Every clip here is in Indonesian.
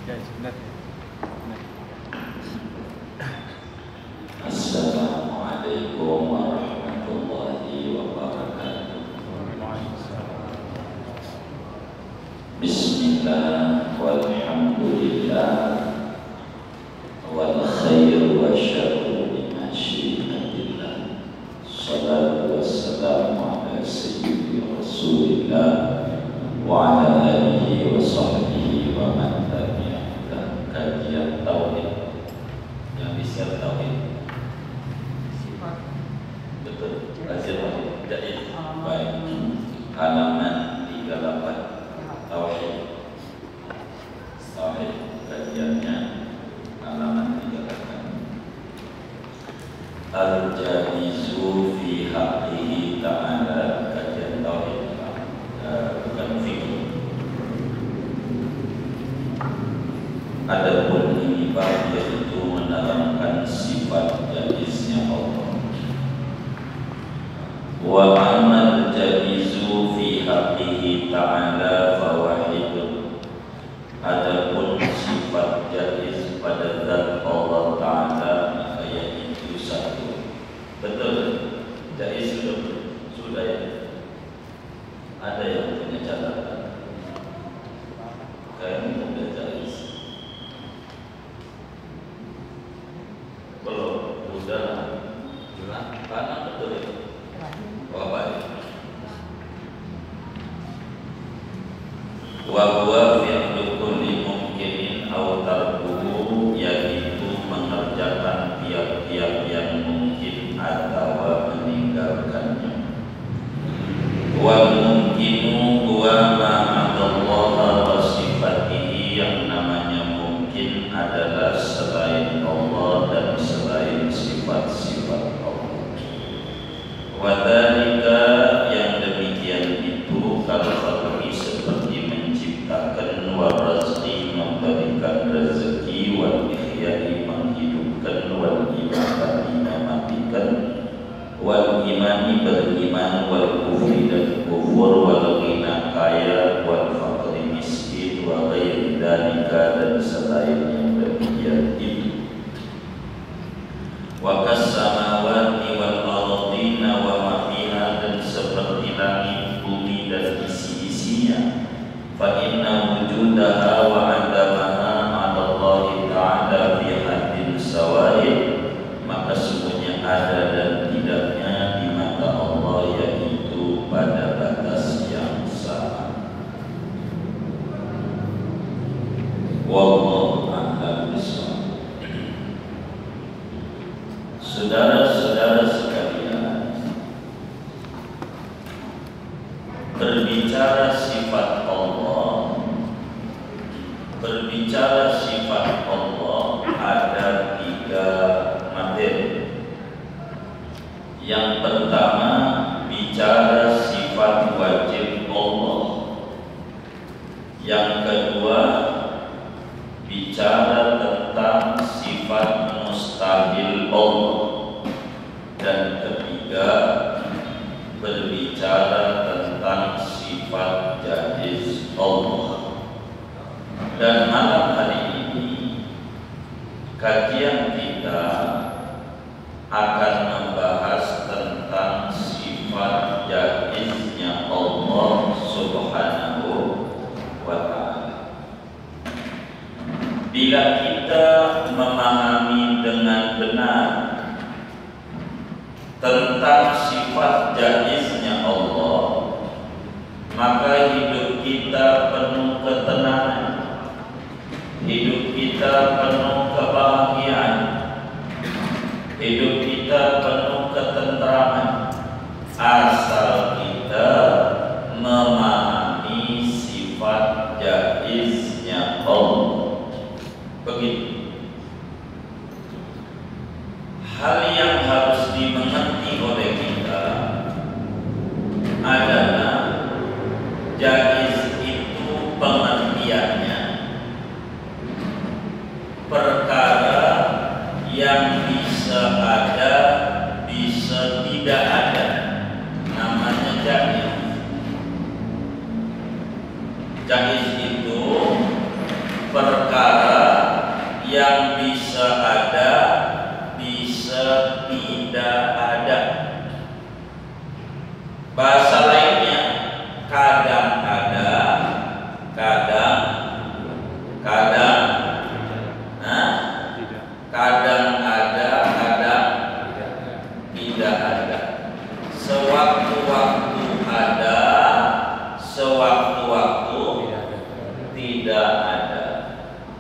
Ya, sebenarnya. Assalamualaikum warahmatullahi wabarakatuh. Bismillah walhamdulillah wal khairu wa syarru bima syi'atillah. Salatu wassalamu ala sayyidi Rasulillah wa ala alihi wa sahbihi wa man tabi'ah. Kajian tauhid yang disiap tauhid. Betul, kajian tauhid. Jadi baik. Halaman 38 tauhid. Tauhid kajiannya halaman 38. Al-jahizu fi haqqihi ta'ala, kajian tauhid, bukan fikih. Adapun ini bab yaitu menerangkan sifat jaiznya Allah. Wa amal jaizu fi haqqihi ta'ala fawahidun. Adapun sifat jaiz pada zat Allah Ta'ala yaitu satu. Betul? Jaiz sudah ya? Ada yang punya catatan? Kayaknya sudah jaiz. Belum, sudah. Karena betul ya? Wah baik. Wa huwa fi'lu kulli mungkinin aw tarkuhu, yaitu mengerjakan tiap-tiap yang mungkin atau meninggalkannya. Wa mungkinu huwa ma'adallaha wa sifatihi, yang namanya mungkin adalah selain Allah dan selain sifat-sifat Allah. Wa dzalika, yang demikian itu kal-khalqi, seperti menciptakan, wa razqi, memberikan rezeki, wal ihya'i, menghidupkan, wal imatati, mematikan, wal imani, beriman, wal kufri, dan kufur, wal ghina, kaya, wal faqri, miskin, wa ghairi dzalika, dan selain yang demikian itu. Wa kas-samawati wal ardina wa ma fiha, dan seperti langit, bumi, dan isi-isinya. Fa inna wujudaha wa adamaha 'ala Allah Ta'ala fi haddin sawa'id, maka sungguhnya ada dan tidaknya di mata Allah yaitu pada batas yang sama. Wallahu a'lam bishawab. Saudara-saudara sekalian, berbicara sifat Allah, ada tiga materi. Yang pertama, bicara sifat wajib Allah. Yang kedua, bicara tentang sifat mustahil Allah. Dan ketiga, berbicara tentang sifat jaiz Allah. Dan malam hari ini kajian kita akan membahas tentang sifat jaiznya Allah Subhanahu wa ta'ala. Bila kita memahami dengan benar tentang sifat jaiznya Allah, maka hidup kita penuh ketenangan, hidup kita penuh kebahagiaan, hidup kita penuh ketentraman, asal kita memahami sifat jaiznya Allah. Begitu. Hal yang harus dimengerti oleh kita adalah jaiz itu pengertiannya perkara yang bisa ada, bisa tidak ada, namanya jaiz. Jaiz itu perkara kadang, kadang, kadang ada, kadang tidak ada. Sewaktu-waktu ada, sewaktu-waktu tidak ada.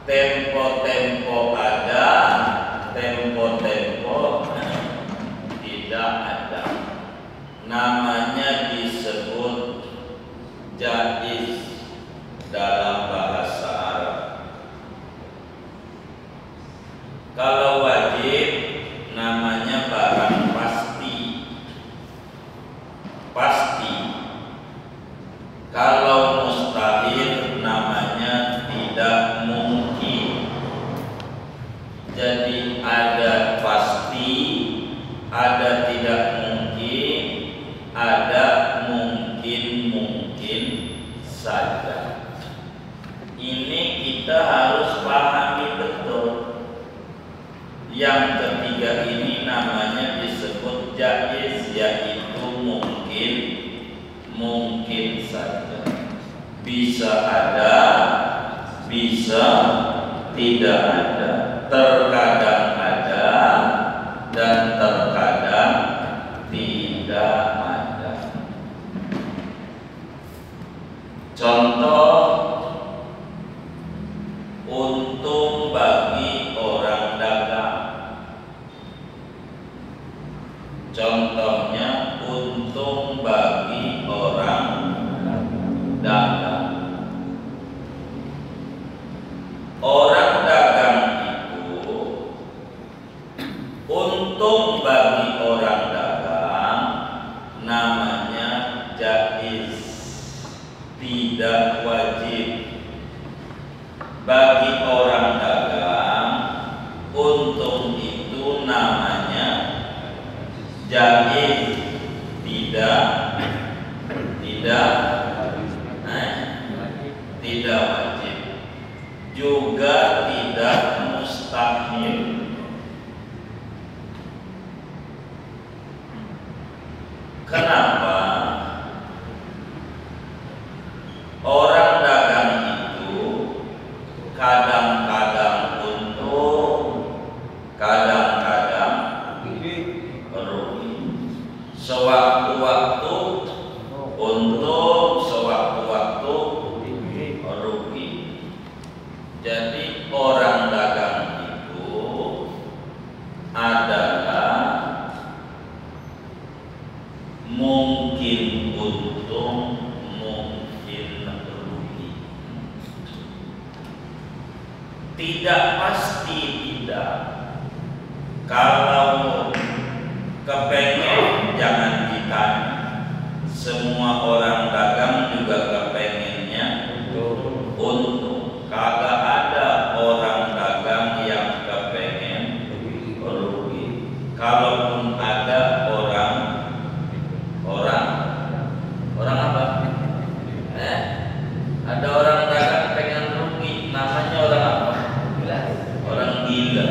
Tempo-tempo ada, tempo-tempo tidak ada. Namanya disebut jaiz dalam bahasa Arab. Kalau wajib namanya barang pasti. Pasti. Kalau mustahil namanya tidak mungkin. Jadi ada pasti, ada tidak mungkin, ada mungkin saja. Ini kita harus pahami betul. Yang ketiga ini namanya disebut jaiz, yaitu mungkin saja. Bisa ada, bisa tidak ada. Terkadang ada dan terkadang tidak ada. Contoh, untung bagi orang dagang. Contohnya untung bagi orang dagang. Orang dagang itu untung bagi orang dagang namanya jaiz, tidak wajib. Bagi orang dagang untung itu namanya jaiz, tidak wajib, juga tidak mustahil. Kenapa? Orang dagang itu kadang-kadang untung, kadang-kadang rugi. Sewaktu-waktu untung, sewaktu-waktu rugi. Jadi orang dagang itu adalah mungkin untung, mungkin rugi. Tidak pasti tidak. Kalau kepengen jangan ditanya. Semua orang dagang juga kepengennya untung. Kagak ada orang dagang yang kepengen rugi. Kalaupun ada orang apa? Ada orang dagang pengen rugi, namanya orang apa? Orang gila.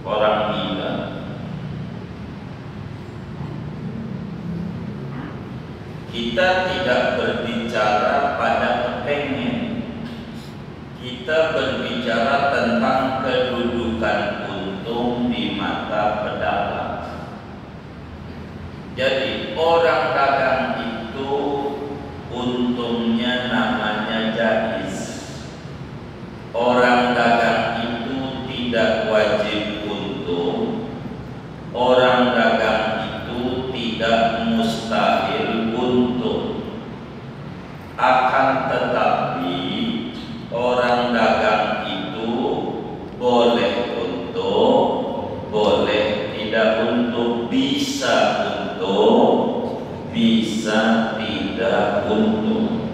Orang gila. Kita tidak berbicara pada kepengen. Kita berbicara tentang kedudukan untung di mata pedagang. Jadi orang dagang itu untungnya namanya jaiz. Orang dagang itu tidak wajib untung. Orang dagang itu tidak mustahil untung. Akan tetapi orang dagang itu boleh untung, boleh tidak untung, bisa untung, bisa tidak untung.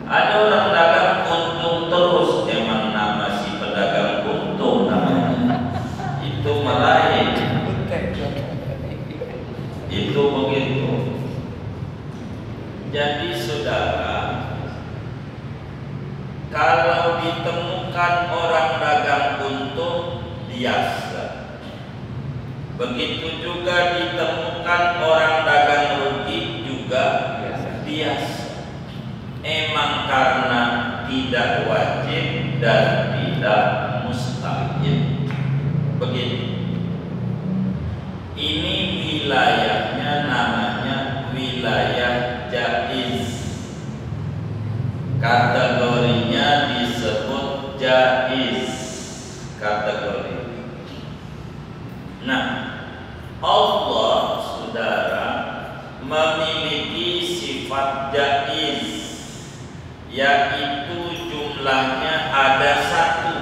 Ada orang dagang untung terus, emang nama si pedagang untung namanya. Itu melain. Itu begitu. Jadi saudara, kalau ditemukan orang dagang untung biasa. Begitu juga ditemukan dan tidak mustahil. Begini, ini wilayahnya namanya wilayah jaiz, kategorinya disebut jaiz kategori. Nah, Allah saudara memiliki sifat jaiz, yaitu jumlahnya ada satu.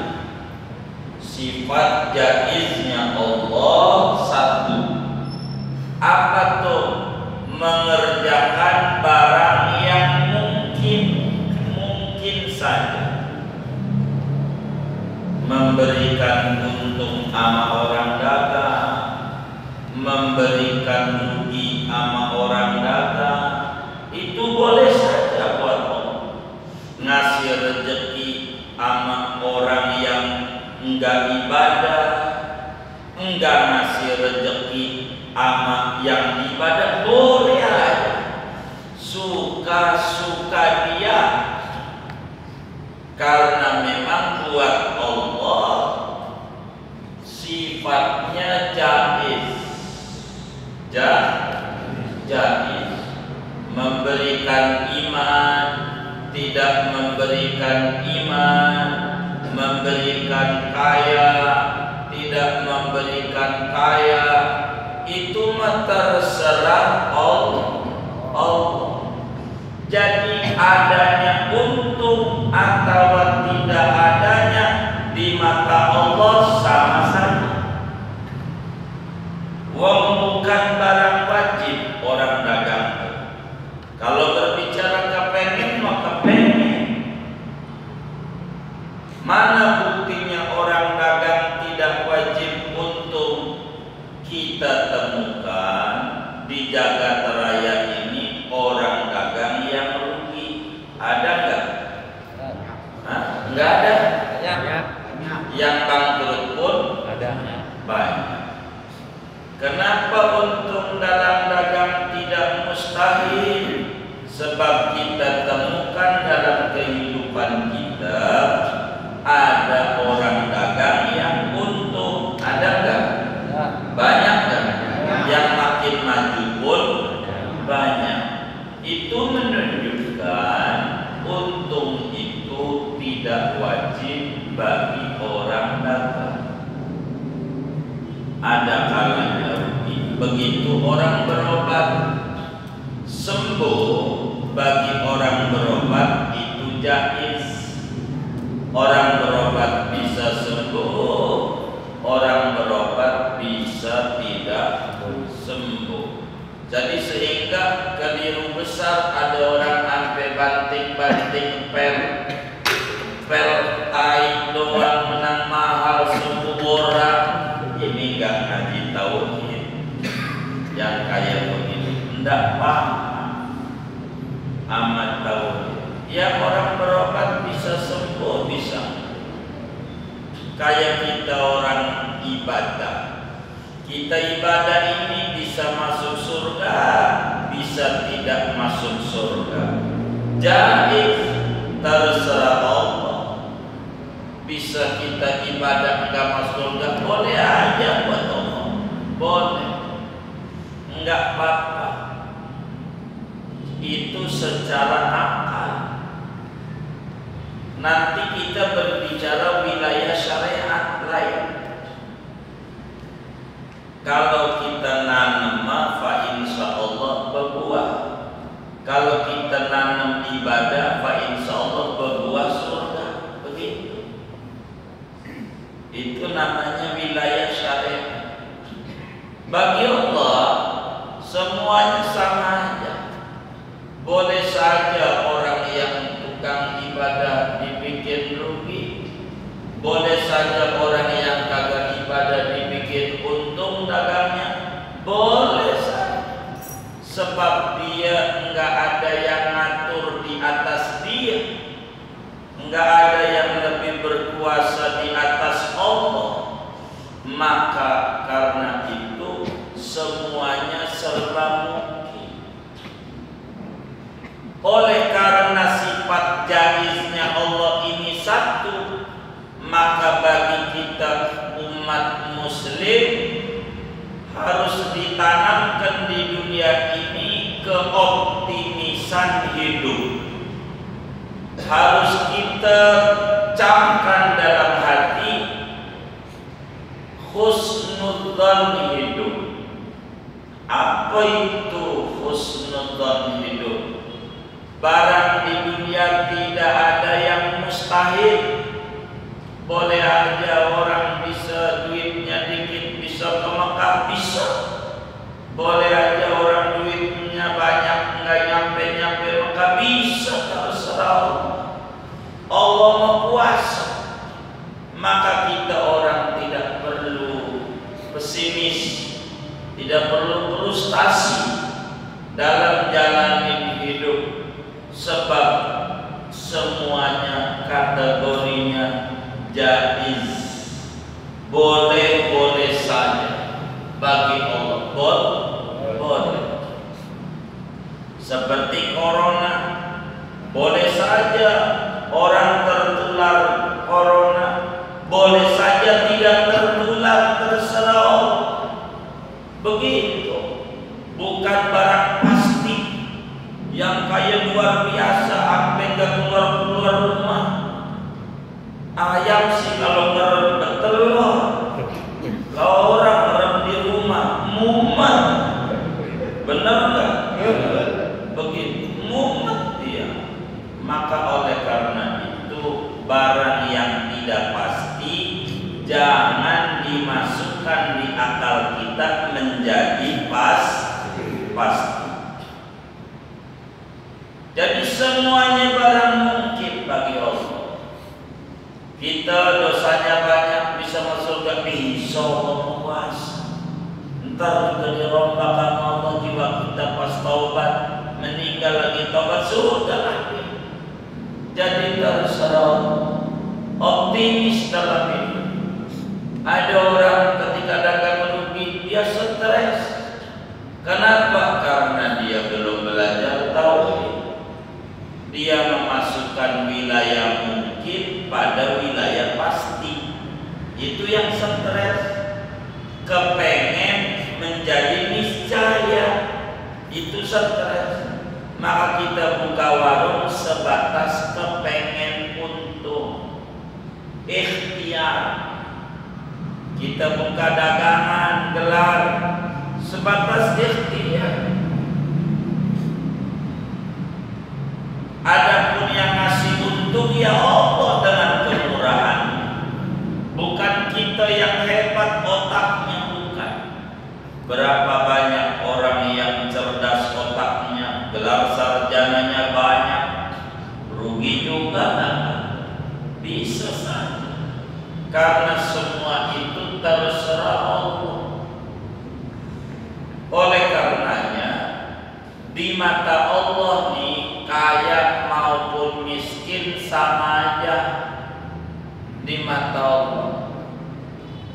Sifat jaiznya Allah satu. Apa tuh? Mengerjakan barang yang mungkin saja, memberikan untung sama orang dagang, memberikan rugi sama orang dagang, itu boleh saja buat Allah. Ngasih rezeki sama orang yang enggak ibadah, enggak ngasih rezeki sama yang ibadah, boleh aja. Suka-suka dia, karena memang buat Allah sifatnya jaiz. Jaiz, memberikan iman, tidak memberikan iman, memberikan kaya, tidak memberikan kaya, itu mah terserah Allah. Jadi adanya untung atau tidak adanya di mata Allah sama saja. Wong bukan barang wajib orang dagang. Kalau berbicara kepengen maka pengen. Mana buktinya orang dagang tidak wajib untung? Kita temukan di Jagat Raya ini orang dagang yang rugi. Ada nggak? Nggak ada. Yang bangkrut pun ada banyak. Kenapa untung dalam dagang tidak mustahil? Sebab kita temukan dalam kehidupan kita ada orang dagang yang untung. Ada nggak? Banyak kan? Yang makin maju pun banyak. Itu menunjukkan untung itu tidak wajib bagi orang dagang. Ada kalanya rugi. Begitu orang berobat, sembuh bagi orang berobat itu jaiz. Orang berobat bisa sembuh, orang berobat bisa tidak sembuh. Jadi sehingga keliru besar ada orang sampai banting-banting pel tai doang menang mahal sembuh orang. Ini enggak ngaji tauhid. Yang kayak begini enggak paham amat tauhid. Ya orang berobat bisa sembuh, bisa. Kayak kita orang ibadah. Kita ibadah ini bisa masuk surga, bisa tidak masuk surga. Jaiz, terserah Allah. Bisa kita ibadah enggak masuk surga, boleh aja buat Allah. Boleh. Enggak apa-apa. Itu secara akal. Nanti kita berbicara wilayah syariat lain. Kalau kita nanam fa insyaallah berbuah. Kalau kita nanam ibadah fa insyaallah berbuah surga. Begitu. Itu namanya wilayah syariat. Bagi Allah semuanya sama aja. Boleh saja orang yang tukang ibadah dibikin rugi, boleh saja orang yang kagak ibadah dibikin untung dagangnya, boleh saja. Sebab dia enggak ada yang ngatur di atas dia, enggak ada yang lebih berkuasa di atas Allah. Maka karena itu semuanya serba mungkin. Oleh karena sifat jaiznya Allah ini satu, maka bagi kita umat muslim harus ditanamkan di dunia ini keoptimisan hidup. Harus kita camkan dalam hati husnudzan hidup. Apa itu husnudzan hidup? Barang di dunia tidak ada yang mustahil. Boleh aja orang bisa duitnya dikit bisa ke Mekah, bisa. Boleh aja orang duitnya banyak nggak nyampe Mekah, bisa. Terserah Allah Maha Kuasa. Maka kita orang tidak perlu pesimis, tidak perlu frustasi dalam jalanin hidup, sebab semuanya kategorinya jaiz, boleh saja bagi Allah, boleh. Seperti corona, boleh saja orang tertular corona, boleh saja tidak tertular, terserah Allah. Begitu, bukan barang pasti yang kayak luar biasa sampai nggak keluar rumah. Ayam sih kalau merem bertelur, kalau orang merem di rumah mumet, bener nggak? Begitu mumet dia. Maka oleh karena itu barang yang tidak pasti jangan dimasukkan di akal kita menjadi pasti. Jadi semuanya barang mungkin bagi Allah. Kita dosanya banyak bisa masuk ke bisa puasa. Ntar juga dirombakan Allah jiwa kita pas taubat, meninggal lagi taubat sudah. Jadi terserah optimis dalam hidup. Ada orang ketika dagang merugi dia stres. Kenapa? Karena dia belum belajar tauhid. Dia memasukkan wilayah mungkin pada wilayah pasti. Itu yang stres. Kepengen menjadi niscaya, itu stres. Maka kita buka warung sebatas kepengen untung, ikhtiar. Kita buka dagangan gelar sebatas ikhtiar. Adapun yang ngasih untung ya Allah dengan kemurahan. Bukan kita yang hebat otaknya, bukan. Berapa banyak orang yang cerdas otaknya, gelar sarjananya banyak, rugi juga kan? Bisa saja. Karena semua itu terserah Allah. Oleh karenanya di mata Allah nih, kaya maupun miskin sama aja di mata Allah.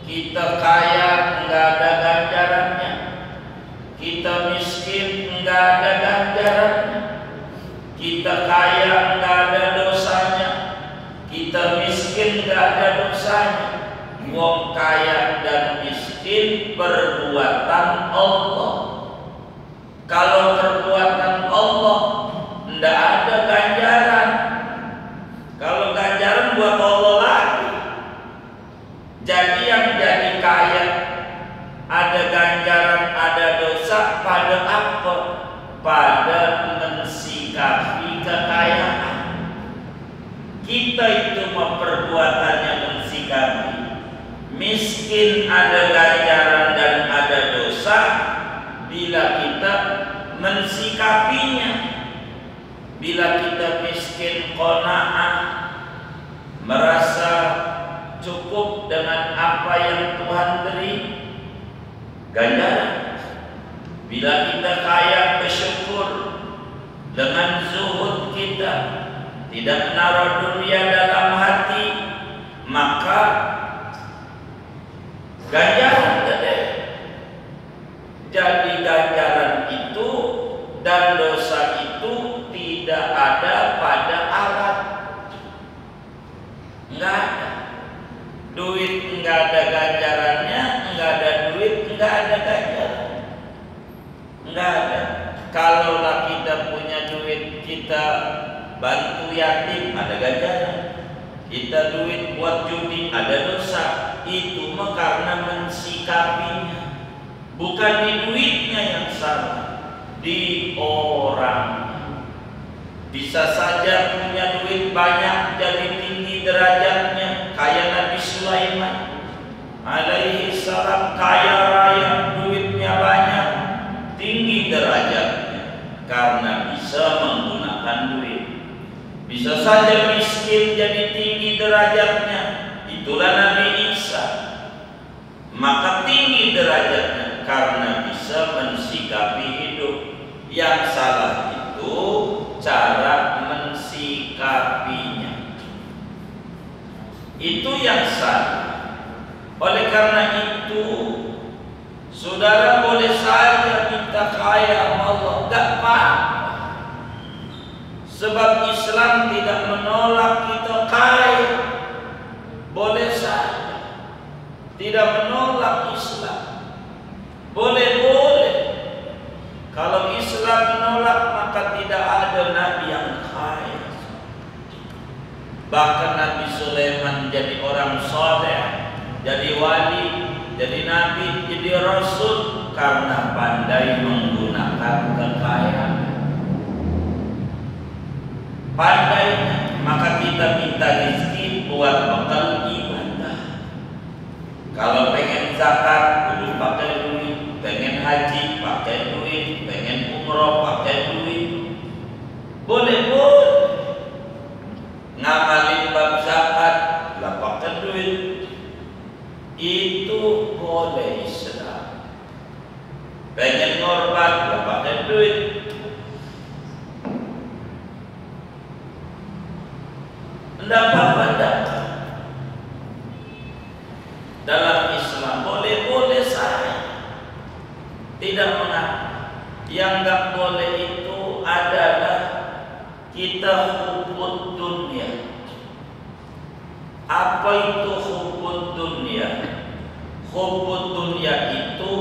Kita kaya enggak ada ganjarannya, kita miskin enggak ada ganjarannya. Kita kaya enggak ada dosanya, kita miskin enggak ada dosanya. Wong kaya dan miskin perbuatan Allah. Kalau perbuatan Allah enggak ada ganjaran. Kalau ganjaran buat Allah lagi. Jadi yang jadi kaya ada ganjaran, ada dosa pada apa? Pada mensikapi kekayaan. Kita itu perbuatannya mensikapi. Miskin ada ganjaran dan ada dosa bila kita mensikapinya. Bila kita miskin qanaah, merasa cukup dengan apa yang Tuhan beri, ganjaran. Bila kita kaya, bersyukur dengan zuhud kita, tidak menaruh dunia dalam hati, maka ganjaran gede. Jadi ganjaran itu dan dosa itu tidak ada pada alat, enggak ada. Duit enggak ada ganjarannya, enggak ada duit, enggak ada ganjaran. Enggak ada. Kalaulah kita punya duit, kita bantu yatim, ada ganjaran. Kita duit buat judi, ada dosa. Itu mah karena mensikapinya. Bukan di duitnya yang salah, di orang. Bisa saja punya duit banyak, jadi tinggi derajatnya, kayak Nabi Sulaiman alaihi salam, kaya raya, duitnya banyak, tinggi derajatnya karena bisa menggunakan duit. Bisa saja miskin, jadi tinggi derajatnya, itulah Nabi Isa, maka tinggi derajatnya karena bisa mensikapi hidup. Yang salah itu cara mensikapinya, itu yang salah. Oleh karena itu, saudara boleh saja minta kaya sama Allah, gak apa-apa, sebab Islam tidak menolak kita kaya. Boleh saja, tidak menolak Islam, boleh-boleh. Kalau Islam menolak, maka tidak ada nabi yang kaya. Bahkan Nabi Sulaiman jadi orang saleh, jadi wali, jadi nabi, jadi rasul karena pandai menggunakan kekayaan. Pandainya, maka kita minta rezeki buat bekal ibadah. Kalau pengen zakat, kudu pakai duit. Pengen haji, pakai duit. Pengen umroh, pakai duit. Boleh-boleh. Ngamalin bab zakat, lah pakai duit. Itu boleh Islam. Pengen ngorban, lah pakai duit. Tidak apa-apa, dalam Islam boleh-boleh saja, tidak mengapa. Yang nggak boleh itu adalah kita hubud dunia. Apa itu hubud dunia? Hubud dunia itu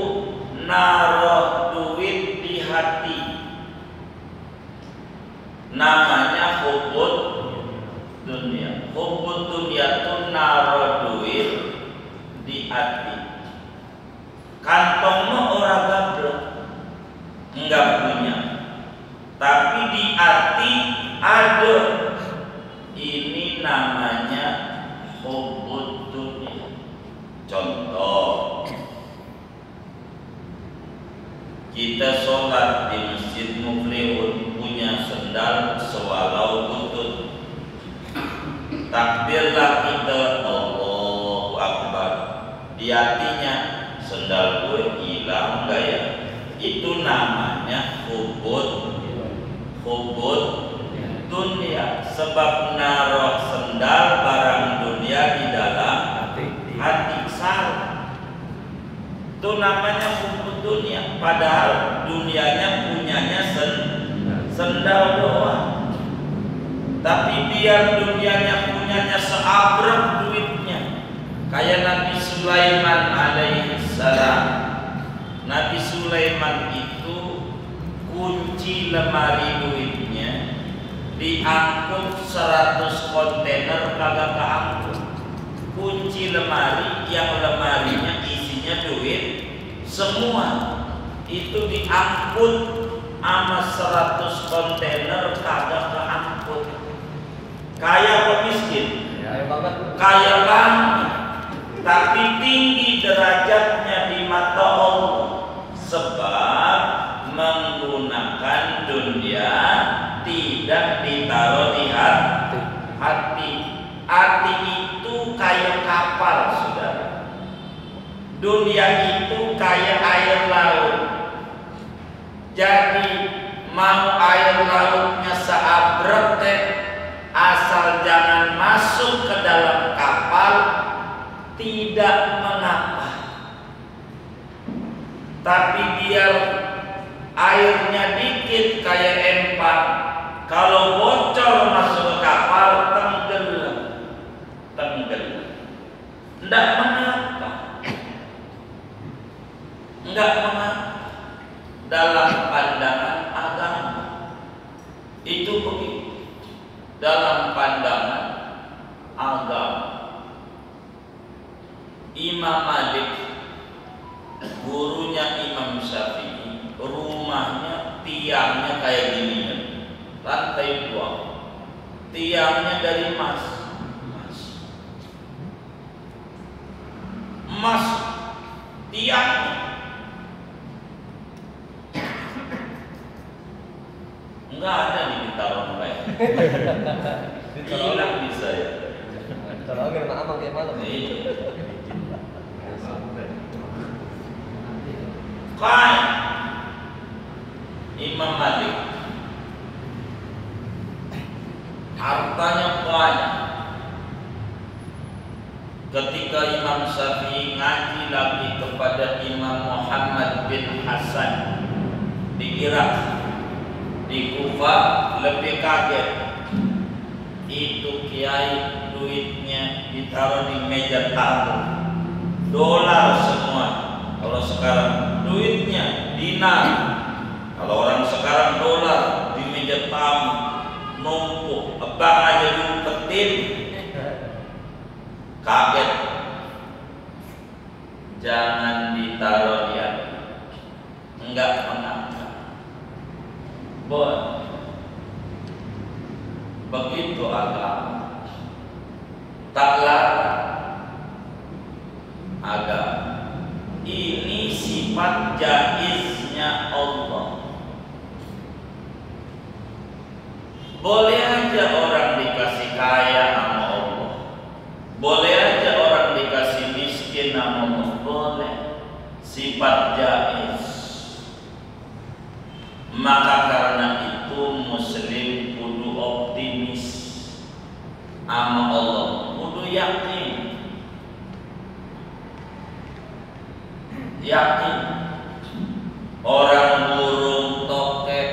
naruh duit di hati, namanya hubud dunia. Hubud dunia itu naruh duit di hati. Kantongnya orang gablek, enggak punya, tapi di hati ada. Ini namanya hubud dunia. Contoh, kita sholat di Masjid Muflihun, punya sendal sewalau butut. Takbirlah kita, Allahu Akbar. Di hatinya, sendal gue hilang gak ya? Itu namanya hubud dunia. Sebab naruh sendal barang dunia di dalam hati, salah. Itu namanya hubud dunia. Padahal dunianya punyanya sendal doang. Tapi biar dunianya punyanya seabrek duitnya, kayak Nabi Sulaiman alaihi salam. Nabi Sulaiman itu kunci lemari duitnya diangkut 100 kontainer kagak keangkut. Kunci lemari yang lemarinya isinya duit semua itu diangkut sama 100 kontainer kagak keangkut. Kaya apa miskin? Kaya banget. Tapi tinggi derajatnya di mata Allah, sebab menggunakan dunia tidak ditaruh di hati. Hati itu kayak kapal, saudara. Dunia itu kayak air laut. Jadi mau air lautnya seabrek, asal jangan masuk ke dalam kapal, tidak mengapa. Tapi biar airnya dikit kayak empang, kalau bocor masuk ke kapal tenggelam. Enggak mengapa, enggak mengapa dalam pandangan agama itu begitu. Dalam pandangan agama, Imam Malik, gurunya Imam Syafi'i, rumahnya tiangnya kayak gini, lantai 2, tiangnya dari emas, tiangnya. Enggak ada di Bintaro lain. Hilang di saya. Kalau nggak amang kayak malam. Kan Imam Malik hartanya banyak. Ketika Imam Syafi'i ngaji lagi kepada Imam Muhammad bin Hasan di Irak, di Kufah, lebih kaget. Itu kiai duitnya ditaruh di meja tamu, dolar semua. Kalau sekarang duitnya dinar, kalau orang sekarang dolar di meja tamu numpuk, abang aja diumpetin, kaget. Jangan ditaruh dia, enggak mengangkat. Boleh. Begitu agama, tak larang agama. Ini sifat jaiznya Allah. Boleh aja orang dikasih kaya sama Allah, boleh aja orang dikasih miskin sama Allah, boleh. Sifat jaiz. Maka karena itu Muslim kudu optimis sama Allah, kudu yakin. Orang burung, tokek,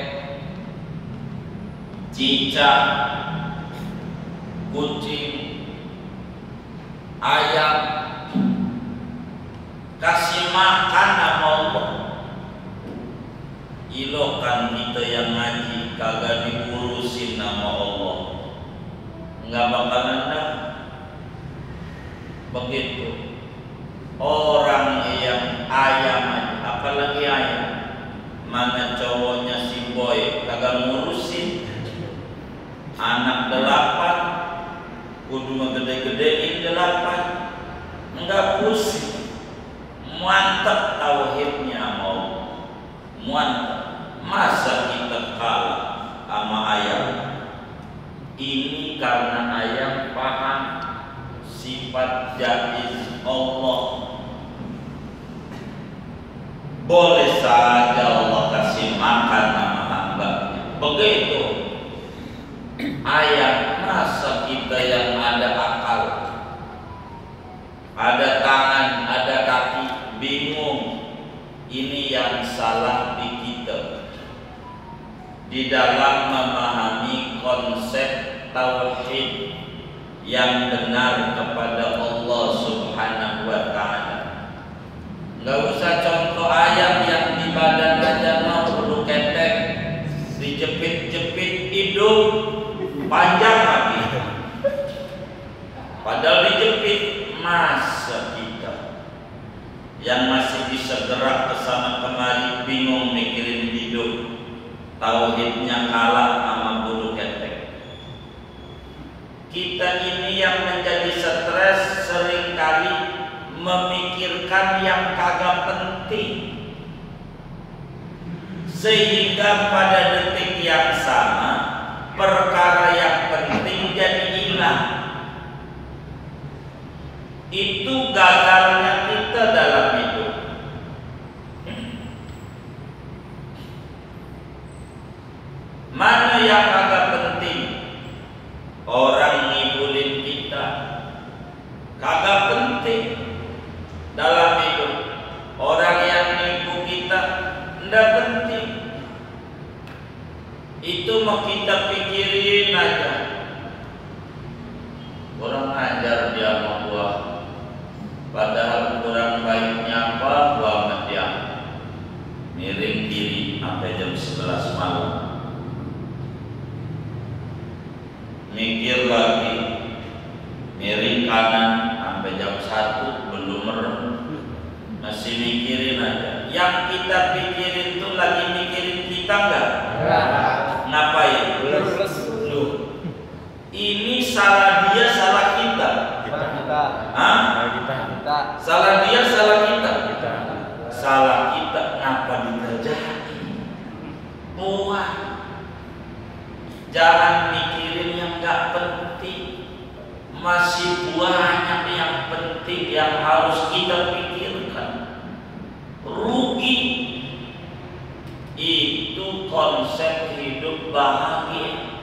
cicak, kucing, ayam kasih makan sama Allah. Ilokan kita yang ngaji kagak diurusin nama Allah, nggak bakalan dah. Begitu orang yang ayam aja, apalagi ayam, mana cowoknya si boy kagak ngurusin, anak 8 kudu ngegede-gedein 8, enggak pusing. Mantap tauhidnya sama Allah, mantap. Masa kita kalah sama ayam? Ini karena ayam paham sifat jaiz Allah. Boleh saja Allah kasih makan sama hambanya. Begitu ayam, masa kita yang ada akal, ada tangan, ada kaki, bingung. Ini yang salah di kita di dalam memahami konsep tauhid yang benar kepada Allah Subhanahu wa Ta'ala. Nggak usah contoh ayam yang di badan aja mau bulu ketek, dijepit-jepit hidung panjang lagi, padahal dijepit. Masa kita yang masih bisa gerak kesana kemari bingung mikirin hidup, tauhidnya kalah sama bulu ketek. Kita ini yang menjadi stres seringkali memikirkan yang kagak penting, sehingga pada detik yang sama perkara yang penting jadi hilang. Itu gagalnya kita dalam hidup. Mana yang agak penting? Orang ngibulin kita kagak penting dalam hidup. Orang yang nipu kita ndak penting. Itu mau kita pikirin aja. Orang ngajar dia sama gua, kanan sampai jam 1 belum merem, masih mikirin aja. Yang kita pikirin tuh lagi mikirin kita nggak? Ngapain? Loh, ini salah dia, salah kita. Hah? Salah dia, salah kita. Salah kita, ngapa dikerjain? Buat. Jangan mikirin yang nggak penting. Masih banyak yang penting yang harus kita pikirkan. Rugi. Itu konsep hidup bahagia.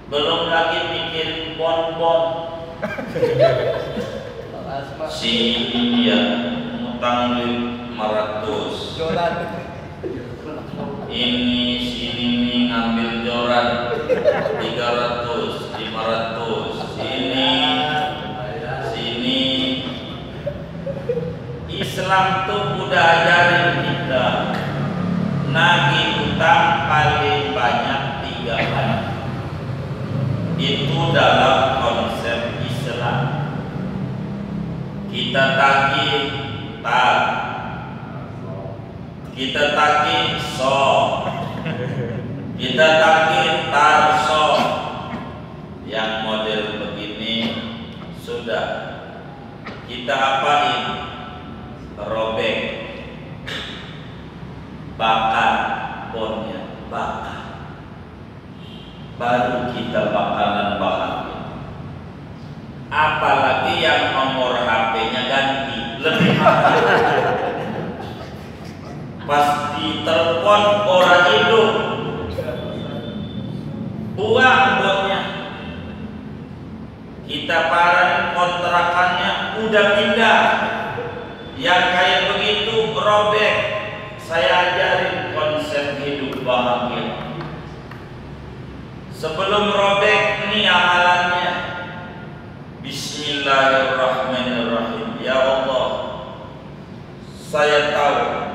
Belum lagi mikirin bonbon. Si ini dia utang duit 500. Ini sini nih ngambil joran 300, 500. Sini. Islam tuh udah ajarin kita nagih utang paling banyak 3 kali. Itu dalam konsep Islam. Kita tagih kita tagih kita tagih tarso. Yang model begini sudah kita apain? Robek, bakar bonnya, bakar, baru kita bakalan bahagia. Apalagi yang nomor HP-nya ganti, lebih mahal. Pas ditelepon orang hidup, buang bonnya. Kita parahin kontrakannya udah pindah. Yang kayak begitu robek. Saya ajarin konsep hidup bahagia. Sebelum robek, ini amalannya. Bismillahirrahmanirrahim. Ya Allah, saya tahu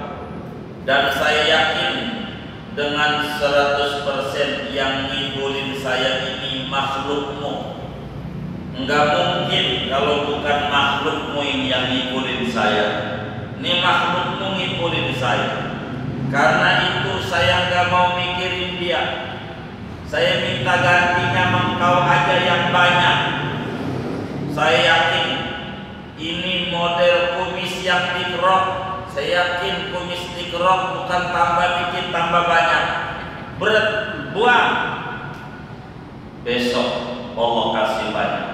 dan saya yakin dengan 100% yang ngibulin saya ini makhlukmu. Enggak mungkin kalau bukan makhlukmu ini yang ngibulin saya. Ini makhlukmu ngibulin saya. Karena itu saya enggak mau mikirin dia. Saya minta gantinya engkau aja yang banyak. Saya yakin ini model kumis yang dikerok. Saya yakin kumis dikerok bukan tambah dikit tambah banyak. Berat, buang. Besok Allah kasih banyak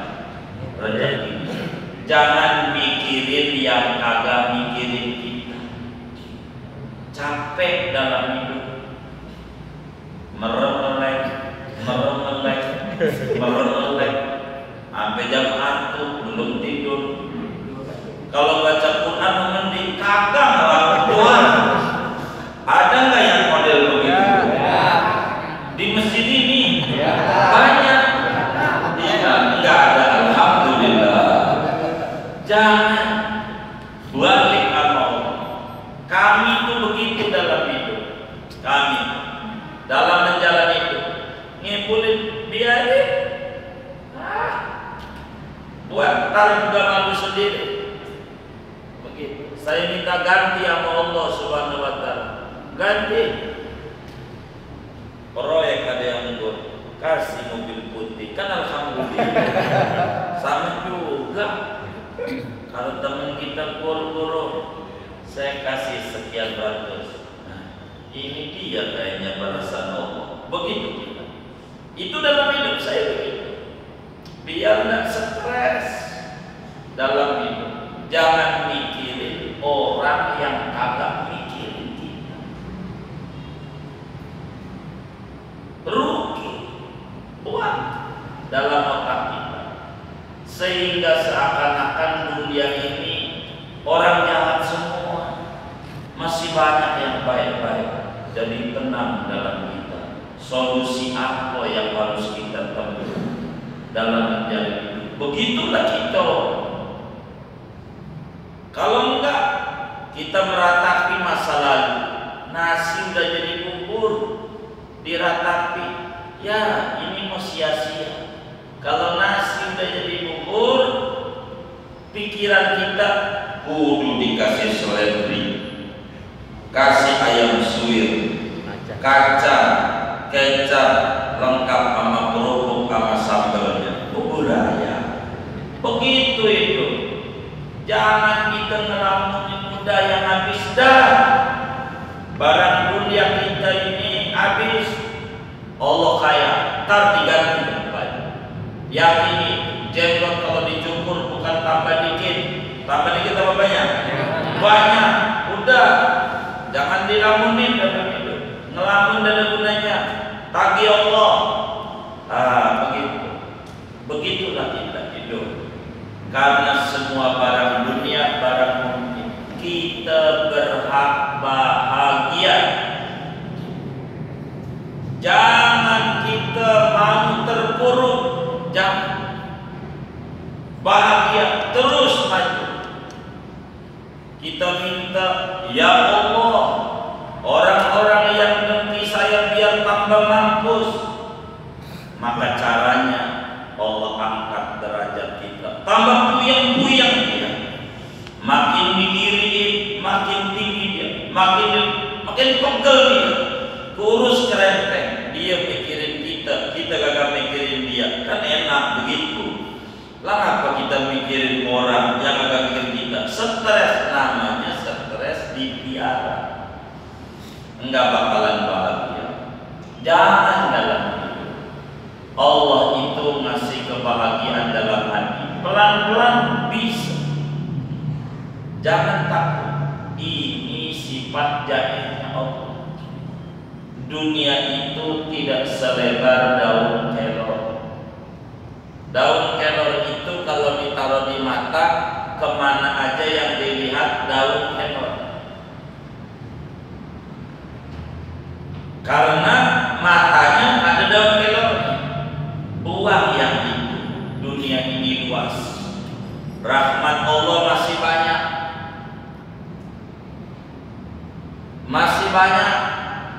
rezeki. Jangan mikirin yang kagak mikirin kita. Capek dalam hidup. Merem-melek sampai jam 1 belum tidur. Kalau baca Quran mending kagak ngelakuin doa. Ada nggak yang model begitu? Di masjid ini banyak. Enggak ada, alhamdulillah. Jangan balik amal. Kami itu begitu dalam hidup. Kami dalam menjalani hidup ngibulin biarin. Buat tar juga malu sendiri. Begitu. Saya minta ganti sama Allah Subhanahu wa taala. Ganti. Proyek ada yang ngurus, kasih mobil putih, kan alhamdulillah. Sama juga. Kalau teman kita buru-buru, saya kasih sekian ratus. Nah, ini dia kayaknya balasan Allah. Begitu kita. Itu dalam hidup saya begitu. Biar tidak stres dalam hidup. Jangan mikirin orang yang kagak mikirin kita. Rugi, buang dalam otak kita. Sehingga seakan-akan dunia ini orang jahat semua. Masih banyak yang baik-baik. Jadi tenang dalam kita. Solusi apa yang harus kita temui dalam menjalani hidup? Begitulah kita. Kalau enggak, kita meratapi masa lalu. Nasi udah jadi bubur, diratapi. Ya, ini mau sia-sia. Kalau nasi udah jadi bubur, pikiran kita kudu dikasih seledri, kasih ayam suwir, kacang, kecap, lengkap sama kerupuk sama sambalnya. Budaya. Begitu itu. Jangan kita ngelamunin budaya yang habis dah. Barang dunia kita ini habis. Allah kaya, ntar diganti kembali. Yakini jenggot kalau dicukur bukan tambah dikit. Tambah dikit apa banyak? Banyak. Udah. Jangan dilamunin dalam hidup. Ngelamun dan ada gunanya. Tagih Allah. Begitu. Begitulah kita hidup. Karena semua barang dunia, barang mungkin, kita berhak bahagia. Jangan kita mau terpuruk. Jangan. Bahagia terus maju. Kita minta, ya Allah, orang-orang yang dengki saya biar tambah mampus. Maka caranya Allah angkat derajat kita. Tambah puyang-puyang dia. Makin diiriin, makin tinggi dia. Makin pegel dia. Kurus kerenteng. Dia mikirin kita, kita gak mikirin dia. Kan enak begitu. Lah apa kita mikirin orang yang agak mikirin kita? Stres, namanya stres dipiara. Enggak bakalan bahagia. Jangan dalam hidup. Allah itu ngasih kebahagiaan dalam hati. Pelan-pelan bisa. Jangan takut. Ini sifat jaimnya Allah. Dunia itu tidak selebar daun kelor. Daun kelor itu kalau ditaruh di mata, kemana aja yang dilihat daun kelor. Karena matanya ada daun kelor. Buang yang itu. Dunia ini luas. Rahmat Allah masih banyak. Masih banyak.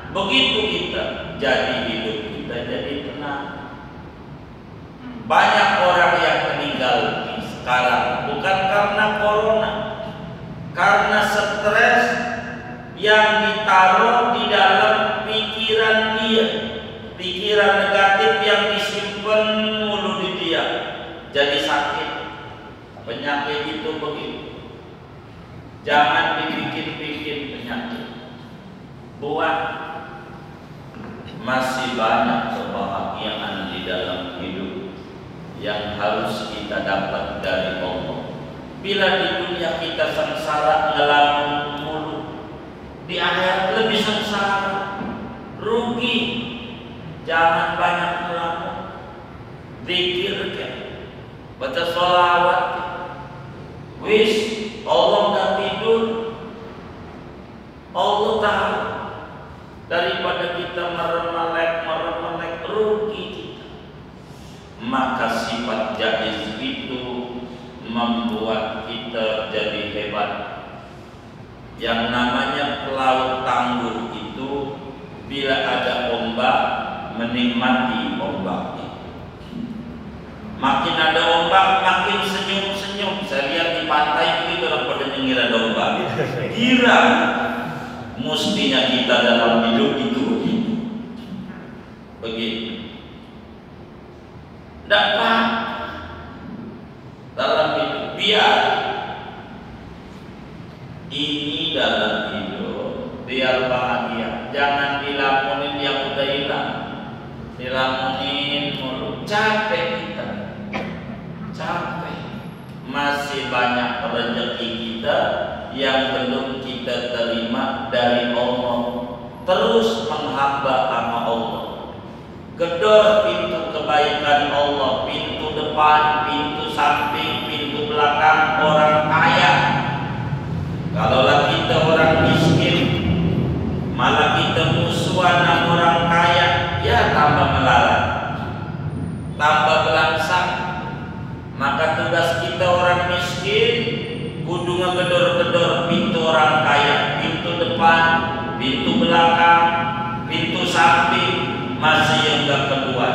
Begitu kita jadi hidup kita jadi tenang. Banyak orang yang meninggal sekarang bukan karena corona, karena stres yang ditaruh di dalam pikiran dia, pikiran negatif yang disimpan mulu di dia, jadi sakit. Penyakit itu begitu. Jangan dibikin-bikin penyakit. Buat. Masih banyak kebahagiaan di dalam hidup yang harus kita dapat dari Allah. Bila di dunia kita sengsara ngelamun mulu, di akhirat lebih sengsara, rugi. Jangan banyak ngelamun. Zikir kan, baca sholawat. Wis Allah nggak tidur. Allah tahu. Daripada kita meremelek rugi kita. Maka sifat jaiz itu membuat kita jadi hebat. Yang namanya pelaut tangguh itu bila ada ombak menikmati ombak itu. Makin ada ombak makin senyum-senyum. Saya lihat di pantai begitu orang pada nyengir ada ombak. Kira mestinya kita dalam hidup itu begitu. Tidak apa dalam hidup biar ini dalam hidup biar bahagia. Jangan dilamunin yang udah hilang. Dilamunin mulu capek kita. Capek. Masih banyak rezeki kita yang belum kita terima dari Allah. Terus menghamba sama Allah. Gedor pintu kebaikan Allah, pintu depan, pintu samping, pintu belakang orang kaya. Kalaulah kita orang miskin, malah kita musuhan sama orang kaya, ya tambah melarat, tambah belangsang. Maka tugas kita orang miskin kudu ngegedor-gedor pintu orang kaya, pintu depan, pintu belakang, pintu samping. Masih yang gak keluar.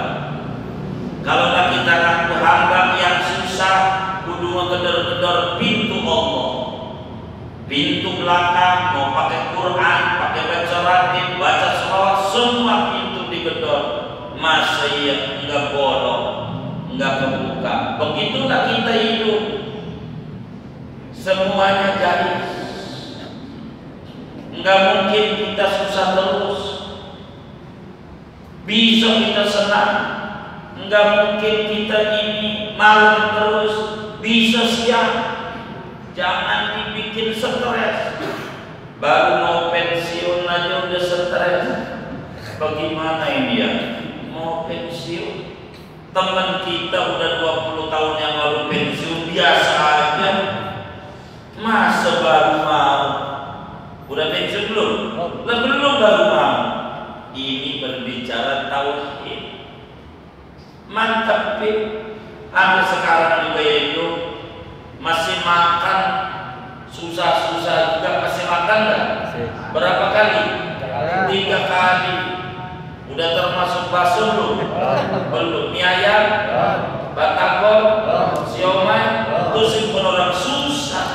Kalau kita ngaku hamba yang susah, kudu ngegedor gedor-gedor pintu Allah. Pintu belakang mau pakai Quran, pakai baca ratib, baca sholawat, semua pintu digedor. Masa iya enggak bolong, enggak kebuka? Begitulah kita hidup. Semuanya jahil. Enggak mungkin kita susah terus. Besok kita senang. Enggak mungkin kita ini malam terus. Bisa siang. Jangan dibikin stres. Baru mau pensiun aja udah stres. Bagaimana ini ya? Mau pensiun? Teman kita udah 20 tahun yang lalu pensiun, biasa aja. Masa baru mau? Udah pensiun belum? Belum baru mau. Ini berbicara tauhid. Mantap, Pip. Sampai sekarang juga itu masih makan susah-susah juga, masih makan enggak? Berapa kali? 3 kali. Udah termasuk bakso belum? Belum. Mie ayam, batagor, siomay, terus pun orang susah.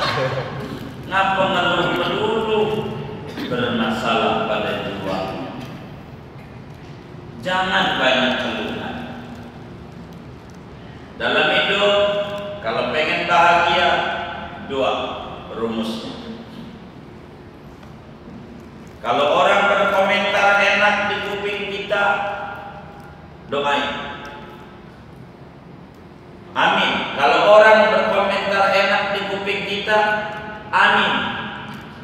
Ngapa ngeluh melulu? Bermasalah pada jiwa. Jangan banyak keluhan. Dalam hidup, kalau pengen bahagia, 2 rumusnya. Kalau orang berkomentar enak di kuping kita, doain. Amin. Kalau orang berkomentar enak di kuping kita, amin.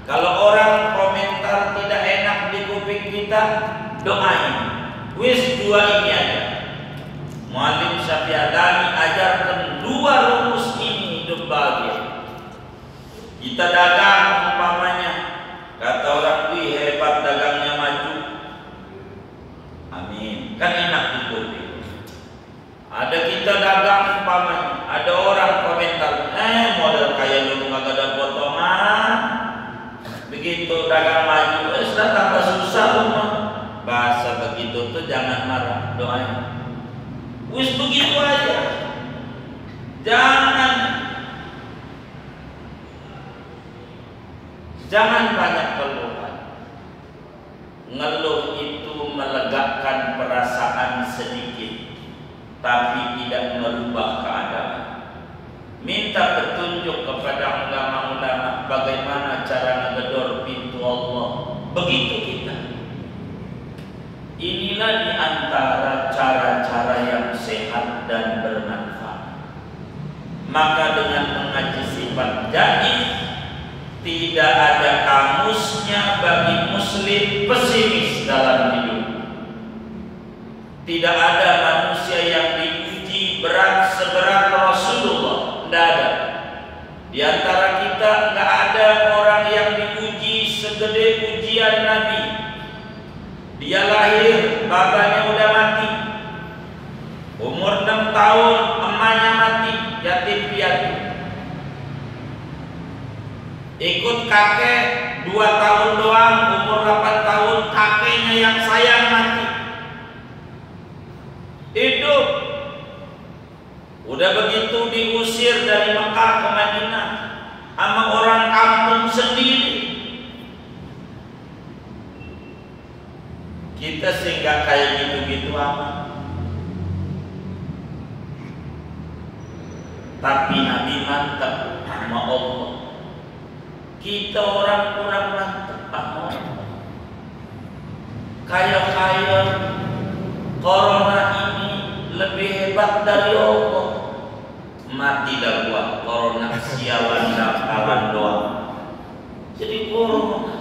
Kalau orang komentar tidak enak di kuping kita, doain. Wis 2 ini aja. Muallim Syafi'adani ajarkan 2 rumus ini hidup bahagia. Kita dagang umpamanya, kata orang, wih hebat dagangnya maju. Amin. Kan enak di kuping. Ada kita dagang umpamanya, ada orang komentar, model kayak lu nggak ada potongan. Begitu dagang maju, sudah tambah susah rumah. Bahasa begitu tuh jangan marah, doain. Wis begitu aja. Jangan banyak keluhan. Ngeluh itu melegakan perasaan sedikit, tapi tidak merubah keadaan. Minta petunjuk kepada ulama-ulama bagaimana cara ngegedor pintu Allah. Begitu kita. Inilah di antara cara-cara yang sehat dan bermanfaat. Maka dengan mengaji sifat jaiz, tidak ada kamusnya bagi muslim pesimis dalam hidup. Tidak ada manusia yang diuji berat seberat Rasulullah. Tidak ada. Di antara kita tidak ada orang yang diuji segede ujian Nabi. Dia lahir, bapaknya udah mati. Umur 6 tahun, emaknya mati, yatim piatu. Ikut kakek 2 tahun doang, umur 8 tahun, kakeknya yang sayang mati. Hidup. Udah begitu diusir dari Mekah ke Madinah sama orang kampung sendiri. Kita sih nggak kayak gitu-gitu amat. Tapi Nabi mantap sama Allah. Kita orang kurang mantap sama Allah. Kaya-kaya corona ini lebih hebat dari Allah. Mati dah gua, corona sialan kawan doang. Jadi corona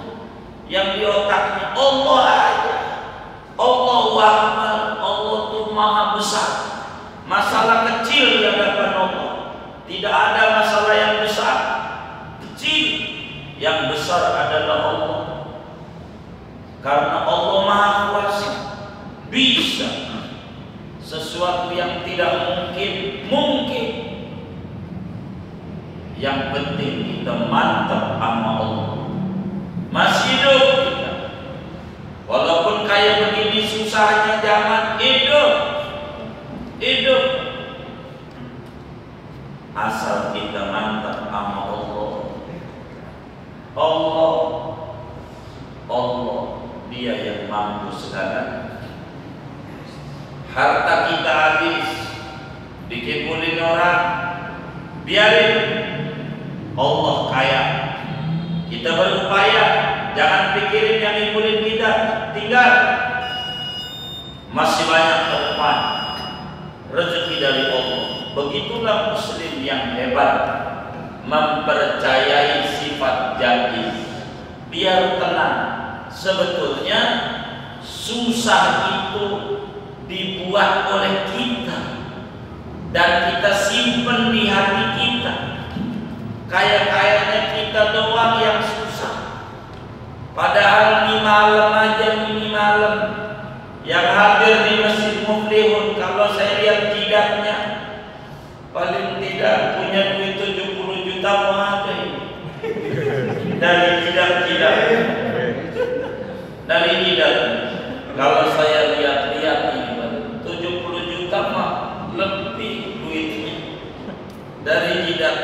yang di otaknya Allah aja. Allahu Akbar, Allah itu maha besar. Masalah kecil di hadapan Allah. Tidak ada masalah yang besar, kecil. Yang besar adalah Allah. Karena Allah maha kuasa, bisa. Sesuatu yang tidak mungkin, mungkin. Yang penting kita mantap sama Allah. Masih hidup kita. Walaupun kayak begini susahnya zaman, hidup. asal kita mantap sama Allah. Allah Dia yang mampu segala. Harta kita habis dikibulin orang, biarin, Allah kaya. Kita berupaya, jangan pikirin yang ngibulin kita, tinggal. Masih banyak ke depan rezeki dari Allah. Begitulah muslim yang hebat, mempercayai sifat jaiz. Biar tenang. Sebetulnya susah itu dibuat oleh kita dan kita simpen di hati kita. Kayaknya kita doang yang susah. Padahal ini malam yang hadir di Masjid Muflihun, kalau saya lihat jidatnya, paling tidak punya duit 70 juta mau ada ini. Dari jidat. Kalau saya lihat-lihat ini 70 juta mah lebih duitnya dari jidat.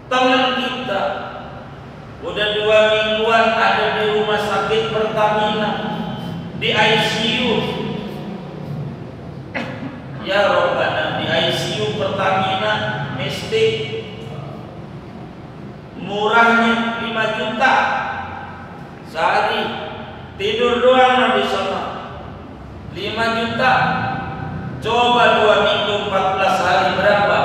Teman kita udah 2 mingguan ada di rumah sakit Pertamina, di ICU. Ya Rabbana, di ICU Pertamina mistik. Murahnya 5 juta sehari, tidur doang di sana 5 juta. Coba 2 minggu 14 hari berapa?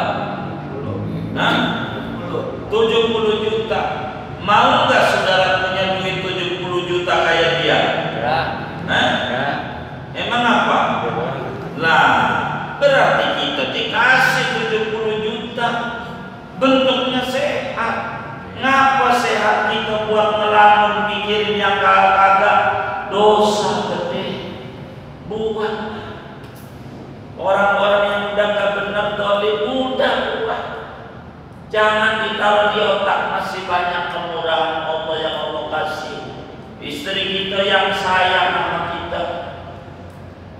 70 juta. Mau nggak saudara punya duit 70 juta kayak dia? Emang apa? Lah, berarti kita dikasih 70 juta bentuknya sehat. Ngapa sehat kita buat ngelamun mikirin yang kagak? Dosa gede. Buat orang-orang yang udah gak benar dolim, udah buat. Jangan ditaruh di otak, masih banyak kemurahan Allah yang Allah kasih. Istri kita yang sayang sama kita,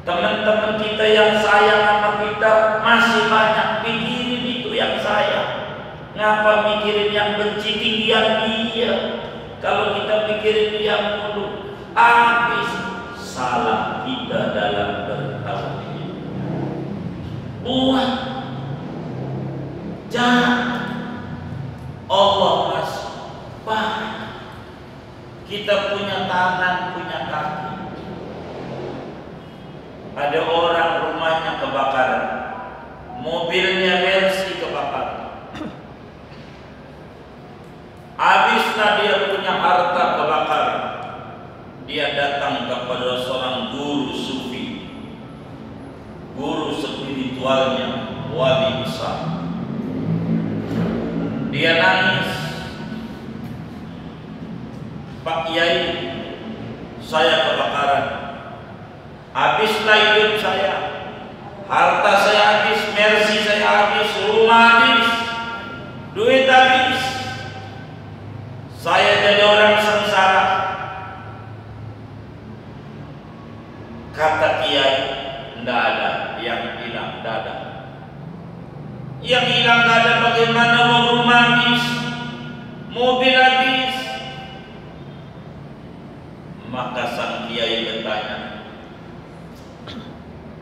teman-teman kita yang sayang sama kita, masih banyak. Pikirin itu yang sayang. Ngapa mikirin yang benci tinggian dia? Kalau kita pikirin dia mulu, habis salah kita dalam bertauhid. Buat jangan. Allah masih banyak. Kita punya tangan, punya kaki. Ada orang rumahnya kebakaran, mobilnya Mercy kebakaran. Habislah dia punya harta kebakaran. Dia datang kepada seorang guru sufi, guru spiritualnya, wali besar. Dia nangis, "Pak Kiai, saya kebakaran. Habislah hidup saya, harta saya habis, Mercy saya habis, rumah habis, duit habis. Saya jadi orang sengsara." Kata Kiai, "Tidak ada yang hilang, tidak ada. Yang hilang tidak ada, bagaimana mau rumah habis, mobil habis?" Maka sang Kiai bertanya,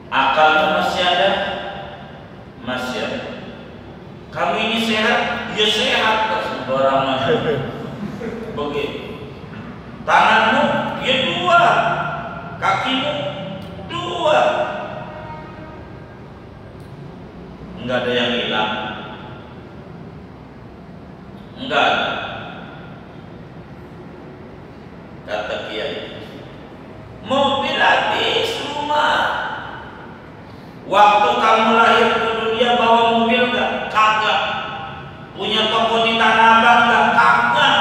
"Akalmu masih ada?" "Masih ada." "Kamu ini sehat?" "Ya sehat." Sembarangan begitu. "Tanganmu?" "Ya 2." "Kakimu?" 2. Enggak ada yang hilang. Enggak ada. Kata Kiai, "Mobil habis, rumah. Waktu kamu lahir ke dunia bawa mobil enggak?" "Kagak." "Punya toko di Tanah Abang enggak?" "Kagak."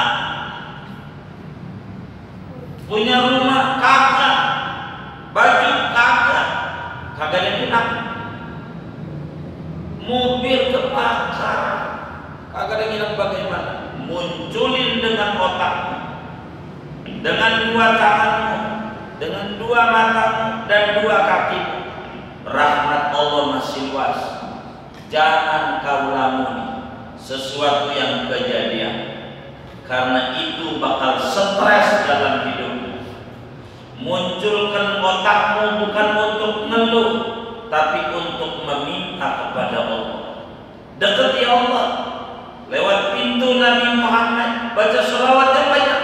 "Punya rumah?" "Kagak." "Baju?" "Kagak." Kagak ada yang hilang. Mobil kebakar, kagak ada yang hilang. Bagaimana? Munculin dengan otakmu, dengan 2 tanganmu, dengan 2 matamu dan 2 kakimu. Rahmat Allah masih luas. Jangan kau lamuni sesuatu yang kejadian, karena itu bakal stres dalam hidupmu. Munculkan otakmu bukan untuk ngeluh, tapi untuk meminta kepada Allah. Dekati Allah lewat pintu Nabi Muhammad, baca sholawat yang banyak.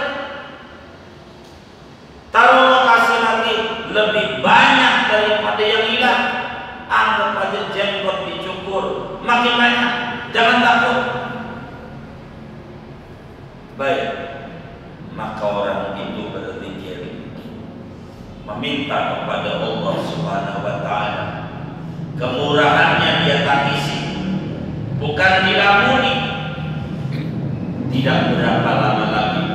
Taruh lokasi hati lebih banyak daripada yang hilang. Anggap aja jenggot dicukur, makin banyak. Jangan takut. Baik, maka orang itu berzikir, meminta kepada Allah Subhanahu wa Ta'ala. Kemurahannya dia tangisi, bukan dilamuni. Tidak berapa lama lagi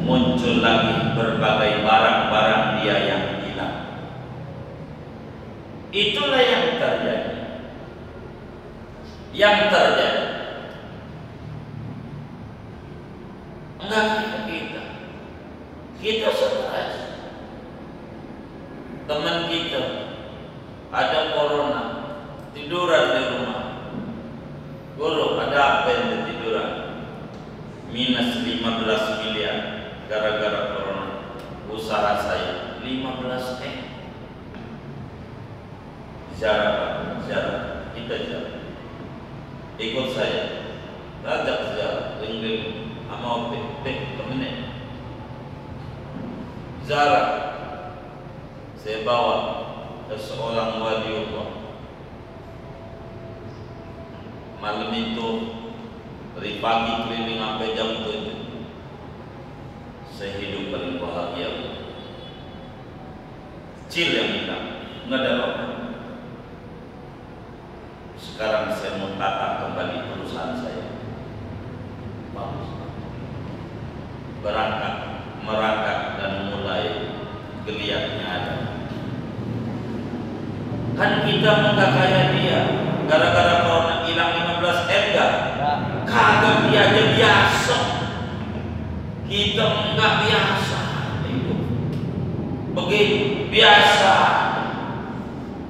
muncul lagi berbagai barang-barang dia yang hilang. Itulah yang terjadi. Yang terjadi enggak kita stres. Teman kita ada corona, tiduran di rumah. Guru, ada apa yang tiduran? Minus 15 miliar gara-gara corona. Usaha saya 15 M. Ziarah, kita ziarah. Ikut saya, ngajak ziarah, ling-ling, sama temennya. Ziarah, saya bawa ke seorang waliullah. Malam itu dari pagi keliling sampai jam 7. Saya hidup paling bahagia. Kecil yang hilang, nggak ada apa-apa. Sekarang saya mau tata kembali perusahaan saya. Bagus. Berangkat, merangkak dan mulai geliatnya ada. Kan kita enggak kayak dia. Gara-gara corona hilang 15 M enggak? Kagak, dia aja biasa. Kita enggak biasa. Itu begitu biasa.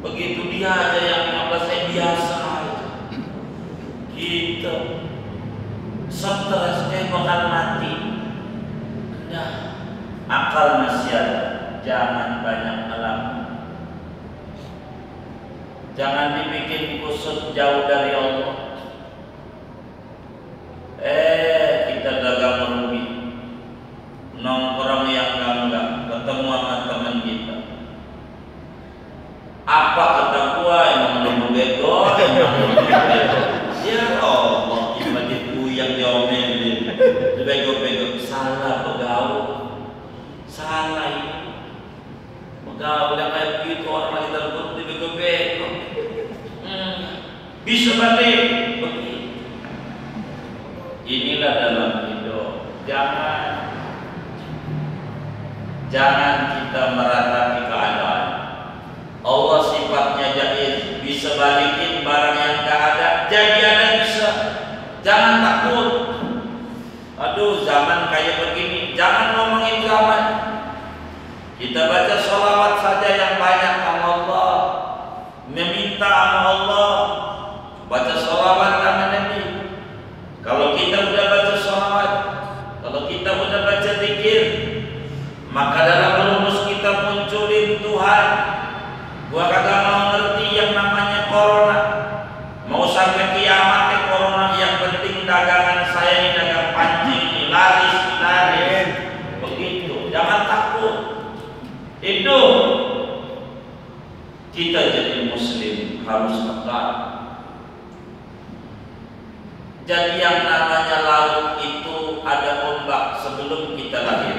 Begitu dia aja yang 15 M biasa. Kita stres kayak bakal mati. Nah, akal masih ada. Jangan banyak melamun. Jangan dibikin kusut jauh dari Allah. Kita dagang merugi. Nongkrong yang enggak, ketemu sama teman kita. Apa kata gua, emang lu bego? Ya Allah, bagi yang diomelin, bego-bego, salah begaul, salah ini. Begaul yang kayak gitu, orang lagi terburuk di bego-bego. Bisa balik begitu. Inilah dalam hidup. Jangan kita meratapi keadaan. Allah sifatnya jaiz, bisa balikin barang yang gak ada, jadi ada bisa. Jangan takut. Aduh, zaman kayak begini, jangan ngomongin zaman. Kita baca sholawat saja yang banyak sama Allah, meminta sama Allah. Baca sholawat sama Nabi. Kalau kita udah baca sholawat, kalau kita udah baca zikir, maka dalam rumus kita munculin Tuhan. Gua kagak mau ngerti yang namanya corona. Mau sampai kiamat corona, yang penting dagangan saya ini dagang pancing, ini laris. Begitu. Jangan takut. Itu kita jadi muslim harus tegar. Jadi yang namanya laut itu ada ombak sebelum kita lahir.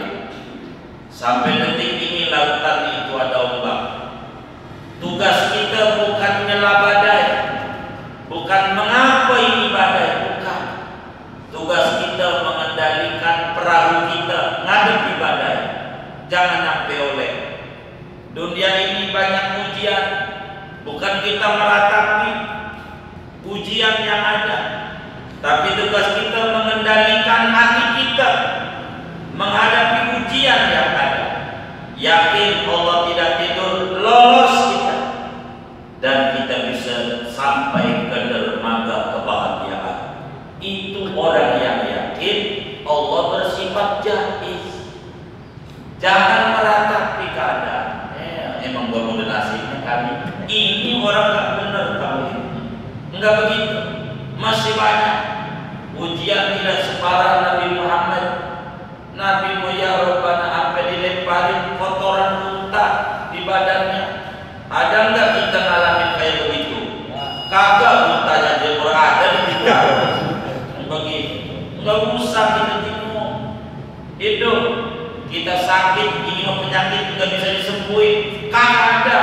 Sampai detik ini lautan itu ada ombak. Tugas kita bukan nyela badai, bukan mengapa ini badai, bukan. Tugas kita mengendalikan perahu kita ngadepi badai. Jangan sampai oleh. Dunia ini banyak ujian, bukan kita meratapi ujian yang ada, tapi tugas kita mengendalikan hati kita menghadapi ujian yang ada. Yakin Allah tidak tidur, lolos kita, dan kita bisa sampai ke orang nggak benar tauhidnya. Enggak begitu. Masih banyak ujian tidak separah Nabi Muhammad. Nabi mu ya Rabbana sampai dilemparin kotoran unta di badannya. Ada enggak kita ngalamin kayak begitu? Kagak, untanya aja ada di kita. Begitu. Enggak usah kita bingung. Hidup kita sakit, ini mau penyakit nggak bisa disembuhin. Kagak ada.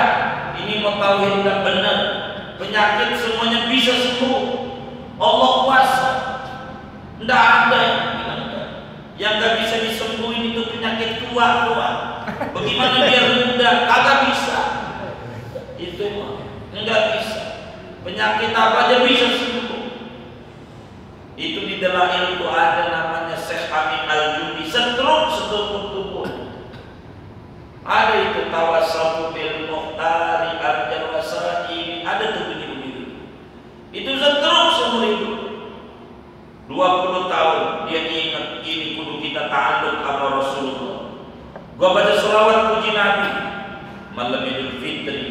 Ini mau tauhid nggak benar. Penyakit semuanya bisa sembuh. Allah kuasa. Nggak ada yang bilang enggak. Yang nggak bisa disembuhin itu penyakit tua doang. Bagaimana biar mudah? Kagak bisa. Itu nggak bisa. Penyakit apa aja bisa sembuh. Itu di dalam itu ada namanya Syekh Hamid Al-Jundi, setruk tubuh. Ada itu Tawassul bil Muhtari Al-Jalwasa ini ada tuh begitu. Itu setruk seumur hidup. 20 tahun dia ingat ini kudu kita ta'alluq sama Rasulullah. Gua baca selawat puji Nabi malam Idul Fitri,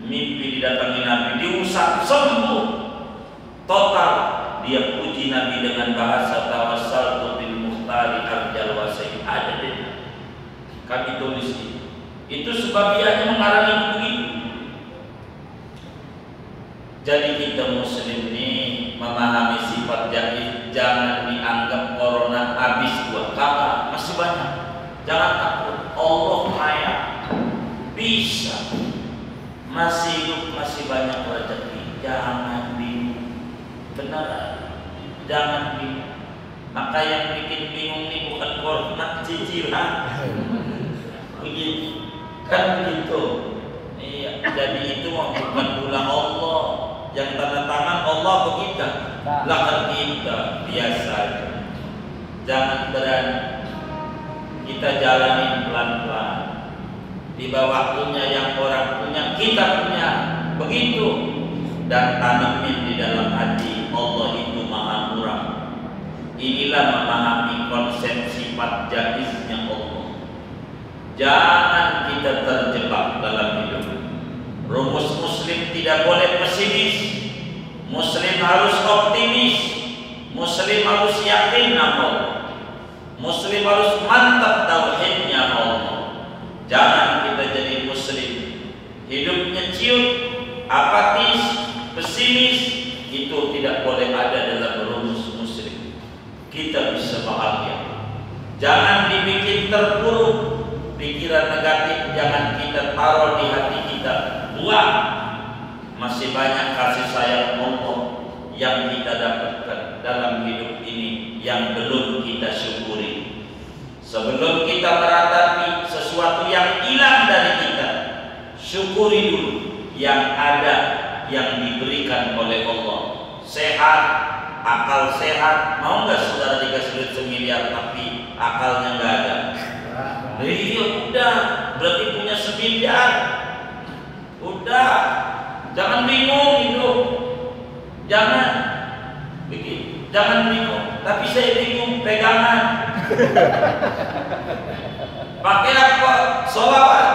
mimpi didatangi Nabi, diusap sembuh total. Dia puji Nabi dengan bahasa Tawassul bil Muhtari Al-Jalwasa ada deh. Kami tulis itu sebagiannya mengarang begitu. Jadi kita muslim ini memahami sifat jahil, jangan dianggap corona habis buat kakak, masih banyak. Jangan takut, Allah kaya, bisa, masih hidup, masih banyak rezeki. Jangan bingung, benar, jangan bingung. Maka yang bikin bingung ini bukan corona, cicilan. Begitu, kan begitu. Iya, jadi itu bukan tulang Allah. Yang tanda tangan Allah begitu, lakan kita biasa. Jangan berani, kita jalanin pelan-pelan. Tiba waktunya yang orang punya, kita punya, begitu. Dan tanamin di dalam hati Allah itu maha murah. Inilah memahami konsep sifat jaiznya Allah. Jangan kita terjebak dalam hidup. Rumus muslim tidak boleh pesimis. Muslim harus optimis. Muslim harus yakin sama Allah. Muslim harus mantap tauhidnya Allah. Jangan kita jadi muslim hidupnya ciut, apatis, pesimis. Itu tidak boleh ada dalam rumus muslim. Kita bisa bahagia. Jangan dibikin terpuruk. Pikiran negatif jangan kita taruh di hati kita. Buang. Masih banyak kasih sayang Allah yang kita dapatkan dalam hidup ini yang belum kita syukuri. Sebelum kita meratapi sesuatu yang hilang dari kita, syukuri dulu yang ada yang diberikan oleh Allah. Sehat, akal sehat. Mau nggak saudara dikasih duit 1 miliar tapi akalnya nggak ada? Iya udah, berarti punya 1 miliar. Udah, jangan bingung hidup. Jangan bikin, jangan bingung. Tapi saya bingung pegangan. Pakai apa? Sholawat.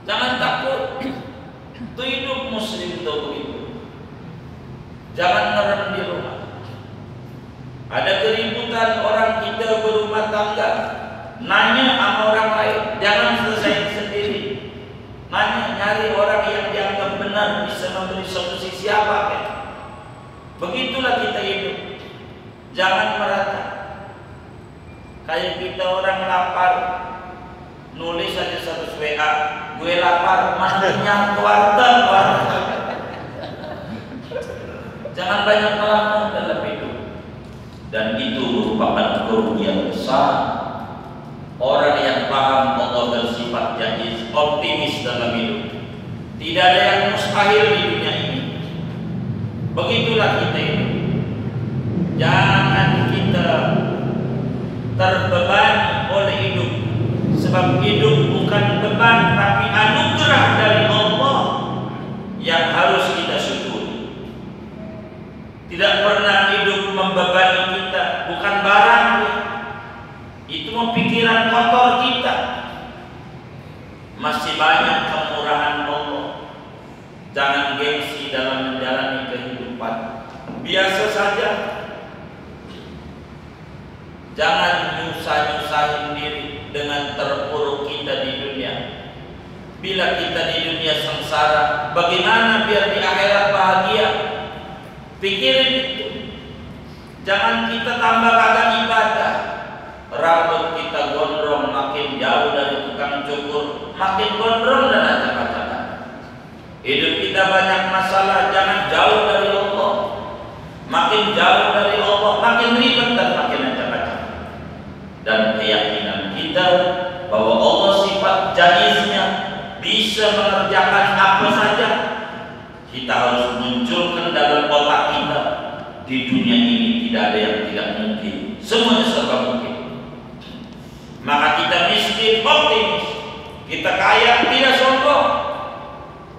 Jangan takut. Itu hidup muslim itu begitu. Jangan merem di rumah. Ada keributan orang kita berumah tangga. Nanya sama orang lain, jangan selesai sendiri. Nanya, nyari orang yang dianggap benar bisa memberi solusi siapa kan? Begitulah kita hidup. Jangan merata. Kayak kita orang lapar, nulis aja 100 WA, gue lapar, mana kenyang warteg. Jangan banyak ngelamun dalam hidup. Dan itu merupakan kerugian besar. Orang yang paham Allah bersifat jaiz, optimis dalam hidup. Tidak ada yang mustahil di dunia ini. Begitulah kita hidup. Jangan kita terbebani oleh hidup. Sebab hidup bukan beban tapi anugerah dari Allah yang harus kita syukuri. Tidak pernah hidup membebani kita, bukan barang. Itu pikiran kotor kita. Masih banyak kemurahan Allah. Jangan nyusah-nyusahin diri dengan terpuruk kita di dunia. Bila kita di dunia sengsara, bagaimana biar di akhirat bahagia? Pikirin itu. Jangan kita tambah kagak ibadah. Rambut kita gondrong, makin jauh dari tukang cukur, makin gondrong dan acak-acakan. Hidup kita banyak masalah, jangan jauh dari Allah. Makin jauh dari Allah, makin ribet dan makin acak-acakan. Dan keyakinan kita bahwa Allah sifat jaiznya bisa mengerjakan apa saja, kita harus munculkan dalam otak kita. Di dunia ini tidak ada yang tidak mungkin, semuanya serba mungkin. Maka kita miskin optimis, kita kaya tidak sombong,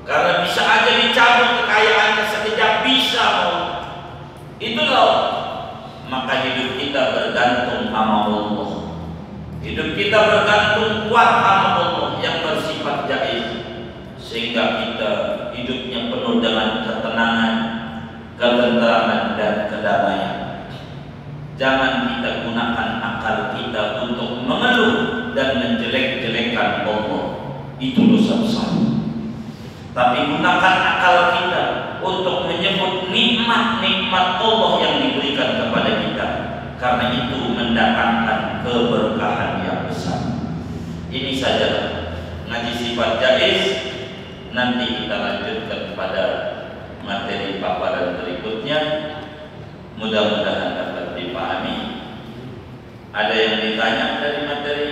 karena bisa aja dicabut kekayaannya sekejap, bisa mau. Itulah. Maka hidup kita bergantung sama Allah. Hidup kita bergantung kuat sama Allah yang bersifat jaiz, sehingga kita hidupnya penuh dengan ketenangan, ketentraman dan kedamaian. Jangan kita gunakan akal kita untuk mengeluh dan menjelek-jelekan Allah. Itu dosa besar. Tapi gunakan akal kita untuk menyebut nikmat-nikmat Allah yang diberikan kepada kita, karena itu mendatangkan keberkahan yang besar. Ini saja ngaji sifat jaiz. Nanti kita lanjutkan pada materi paparan berikutnya. Mudah-mudahan dapat dipahami. Ada yang ditanya dari materi